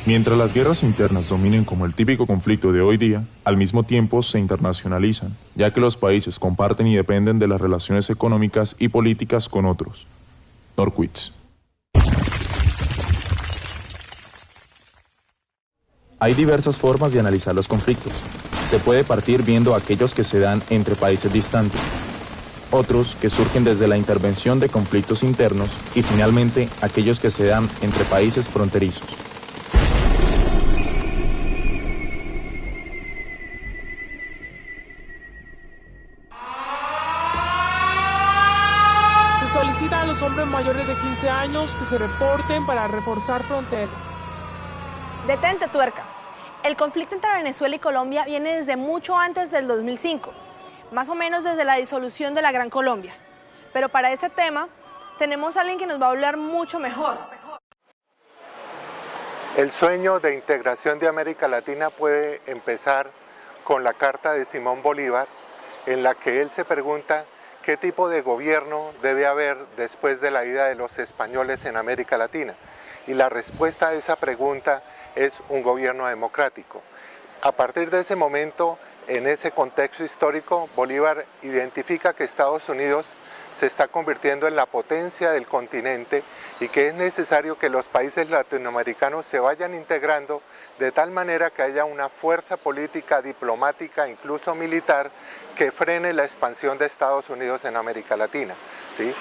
Mientras las guerras internas dominen como el típico conflicto de hoy día, al mismo tiempo se internacionalizan, ya que los países comparten y dependen de las relaciones económicas y políticas con otros. Norquist. Hay diversas formas de analizar los conflictos. Se puede partir viendo aquellos que se dan entre países distantes, otros que surgen desde la intervención de conflictos internos y finalmente aquellos que se dan entre países fronterizos. Solicita a los hombres mayores de 15 años que se reporten para reforzar fronteras. Detente, tuerca. El conflicto entre Venezuela y Colombia viene desde mucho antes del 2005, más o menos desde la disolución de la Gran Colombia. Pero para ese tema tenemos a alguien que nos va a hablar mucho mejor. El sueño de integración de América Latina puede empezar con la carta de Simón Bolívar, en la que él se pregunta ¿qué tipo de gobierno debe haber después de la ida de los españoles en América Latina? Y la respuesta a esa pregunta es un gobierno democrático. A partir de ese momento, en ese contexto histórico, Bolívar identifica que Estados Unidos se está convirtiendo en la potencia del continente y que es necesario que los países latinoamericanos se vayan integrando de tal manera que haya una fuerza política, diplomática, incluso militar, que frene la expansión de Estados Unidos en América Latina, ¿sí?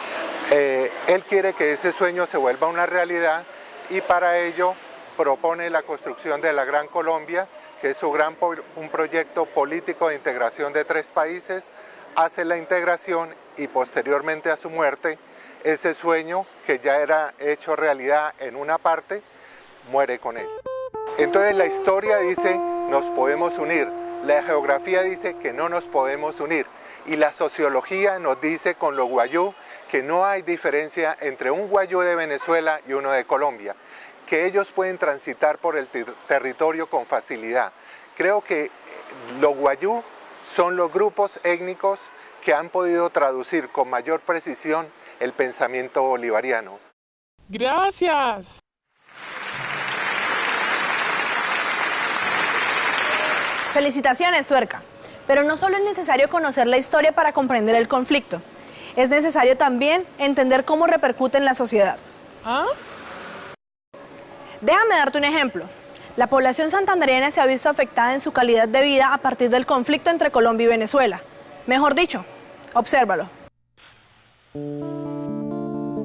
Él quiere que ese sueño se vuelva una realidad y para ello propone la construcción de la Gran Colombia, que es un proyecto político de integración de 3 países, hace la integración y posteriormente a su muerte, ese sueño que ya era hecho realidad en una parte, muere con él. Entonces la historia dice, nos podemos unir, la geografía dice que no nos podemos unir y la sociología nos dice con los guayú que no hay diferencia entre un guayú de Venezuela y uno de Colombia, que ellos pueden transitar por el territorio con facilidad. Creo que los guayú son los grupos étnicos que han podido traducir con mayor precisión el pensamiento bolivariano. ¡Gracias! Felicitaciones, tuerca. Pero no solo es necesario conocer la historia para comprender el conflicto, es necesario también entender cómo repercute en la sociedad. ¿Ah? Déjame darte un ejemplo. La población santandereana se ha visto afectada en su calidad de vida a partir del conflicto entre Colombia y Venezuela. Mejor dicho, obsérvalo.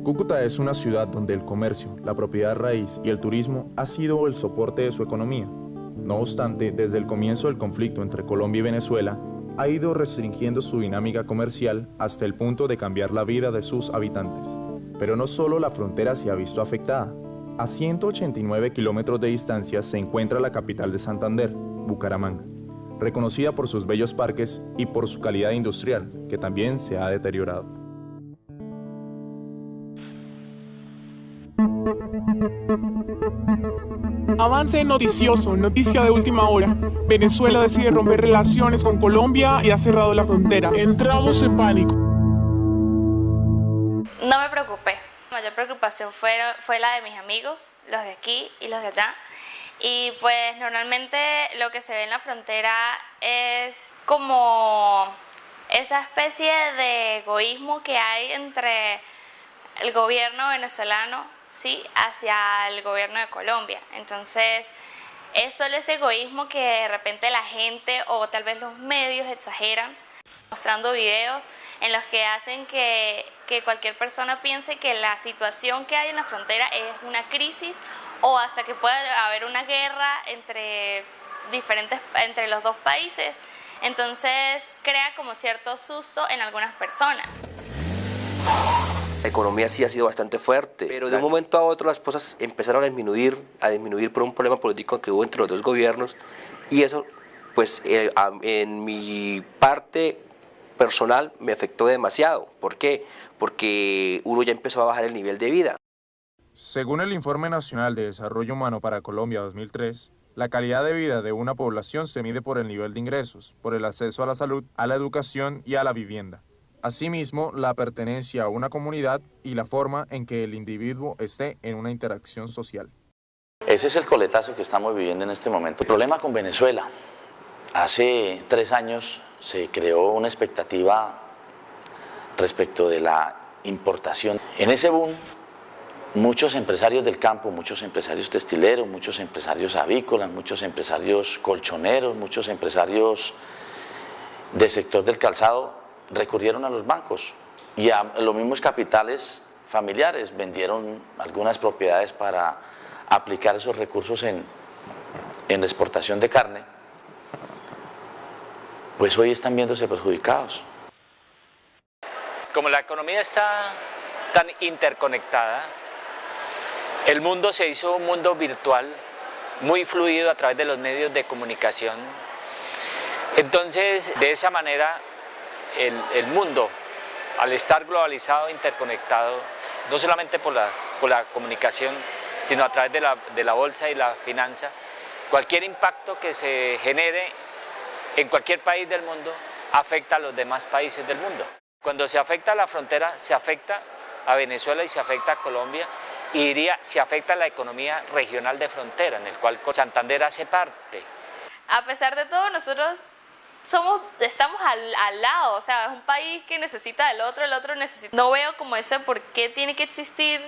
Cúcuta es una ciudad donde el comercio, la propiedad raíz y el turismo ha sido el soporte de su economía. No obstante, desde el comienzo del conflicto entre Colombia y Venezuela, ha ido restringiendo su dinámica comercial hasta el punto de cambiar la vida de sus habitantes. Pero no solo la frontera se ha visto afectada. A 189 kilómetros de distancia se encuentra la capital de Santander, Bucaramanga, reconocida por sus bellos parques y por su calidad industrial, que también se ha deteriorado. Avance noticioso, noticia de última hora. Venezuela decide romper relaciones con Colombia y ha cerrado la frontera. Entramos en pánico. No me preocupé. La mayor preocupación fue la de mis amigos, los de aquí y los de allá. Y pues normalmente lo que se ve en la frontera es como esa especie de egoísmo que hay entre el gobierno venezolano, ¿sí?, hacia el gobierno de Colombia. Entonces es solo ese egoísmo que de repente la gente o tal vez los medios exageran, mostrando videos en los que hacen que cualquier persona piense que la situación que hay en la frontera es una crisis o hasta que pueda haber una guerra entre los dos países. Entonces crea como cierto susto en algunas personas. La economía sí ha sido bastante fuerte, pero de un momento a otro las cosas empezaron a disminuir por un problema político que hubo entre los dos gobiernos y eso, pues en mi parte personal me afectó demasiado. ¿Por qué? Porque uno ya empezó a bajar el nivel de vida. Según el Informe Nacional de Desarrollo Humano para Colombia 2003, la calidad de vida de una población se mide por el nivel de ingresos, por el acceso a la salud, a la educación y a la vivienda. Asimismo, la pertenencia a una comunidad y la forma en que el individuo esté en una interacción social. Ese es el coletazo que estamos viviendo en este momento. El problema con Venezuela. Hace 3 años se creó una expectativa respecto de la importación. En ese boom, muchos empresarios del campo, muchos empresarios textileros, muchos empresarios avícolas, muchos empresarios colchoneros, muchos empresarios del sector del calzado recurrieron a los bancos y a los mismos capitales familiares vendieron algunas propiedades para aplicar esos recursos en la exportación de carne. Pues hoy están viéndose perjudicados. Como la economía está tan interconectada, el mundo se hizo un mundo virtual, muy fluido a través de los medios de comunicación. Entonces, de esa manera, el mundo, al estar globalizado, interconectado, no solamente por la comunicación, sino a través de la bolsa y la finanza, cualquier impacto que se genere en cualquier país del mundo afecta a los demás países del mundo. Cuando se afecta a la frontera, se afecta a Venezuela y se afecta a Colombia, y se afecta a la economía regional de frontera, en el cual Santander hace parte. A pesar de todo, nosotros estamos al lado, o sea, es un país que necesita del otro, el otro necesita. No veo como ese por qué tiene que existir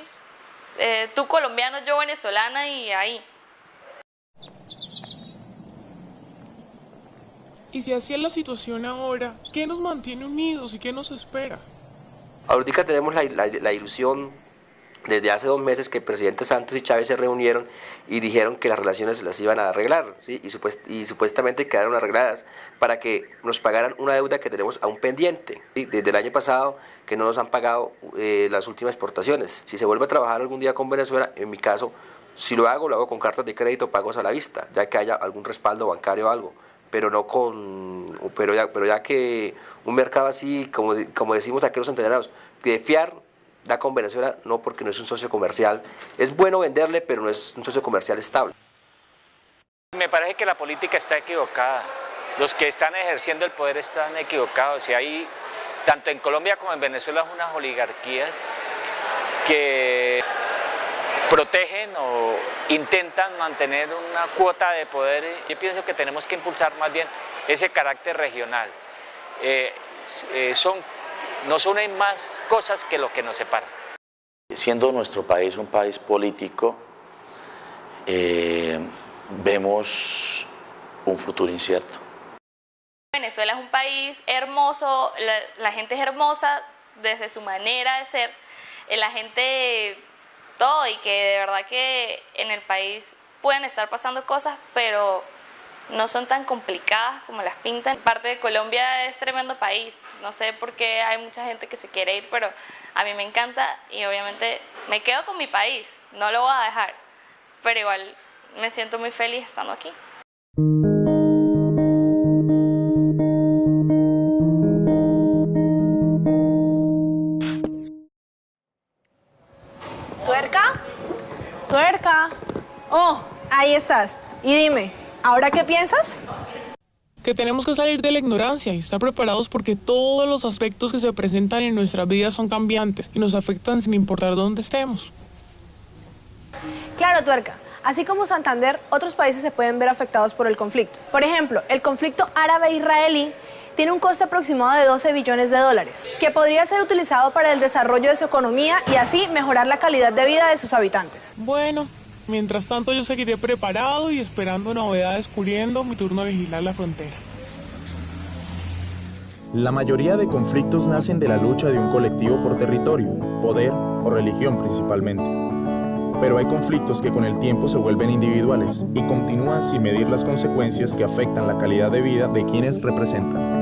tú colombiano, yo venezolana y ahí. Y si así es la situación ahora, ¿qué nos mantiene unidos y qué nos espera? Ahorita tenemos la ilusión, desde hace 2 meses, que el presidente Santos y Chávez se reunieron y dijeron que las relaciones las iban a arreglar, ¿sí? y supuestamente quedaron arregladas para que nos pagaran una deuda que tenemos aún pendiente, ¿sí? Desde el año pasado, que no nos han pagado las últimas exportaciones. Si se vuelve a trabajar algún día con Venezuela, en mi caso, si lo hago con cartas de crédito, pagos a la vista, ya que haya algún respaldo bancario o algo. Pero ya que un mercado así, como decimos aquí los santandereanos, de fiar, da con Venezuela, no, porque no es un socio comercial. Es bueno venderle, pero no es un socio comercial estable. Me parece que la política está equivocada. Los que están ejerciendo el poder están equivocados. Y hay, tanto en Colombia como en Venezuela, unas oligarquías que protegen o intentan mantener una cuota de poder. Yo pienso que tenemos que impulsar más bien ese carácter regional. Nos unen más cosas que lo que nos separa. Siendo nuestro país un país político, vemos un futuro incierto. Venezuela es un país hermoso, la gente es hermosa desde su manera de ser, la gente todo, y que de verdad que en el país pueden estar pasando cosas, pero no son tan complicadas como las pintan. Parte de Colombia es tremendo país, no sé por qué hay mucha gente que se quiere ir, pero a mí me encanta y obviamente me quedo con mi país, no lo voy a dejar, pero igual me siento muy feliz estando aquí. Tuerca. Oh, ahí estás. Y dime, ¿ahora qué piensas? Que tenemos que salir de la ignorancia y estar preparados porque todos los aspectos que se presentan en nuestras vidas son cambiantes y nos afectan sin importar dónde estemos. Claro, Tuerca. Así como Santander, otros países se pueden ver afectados por el conflicto. Por ejemplo, el conflicto árabe-israelí tiene un coste aproximado de 12 billones de dólares, que podría ser utilizado para el desarrollo de su economía y así mejorar la calidad de vida de sus habitantes. Bueno, mientras tanto yo seguiré preparado y esperando novedades, cubriendo mi turno de vigilar la frontera. La mayoría de conflictos nacen de la lucha de un colectivo por territorio, poder o religión principalmente. Pero hay conflictos que con el tiempo se vuelven individuales y continúan sin medir las consecuencias que afectan la calidad de vida de quienes representan.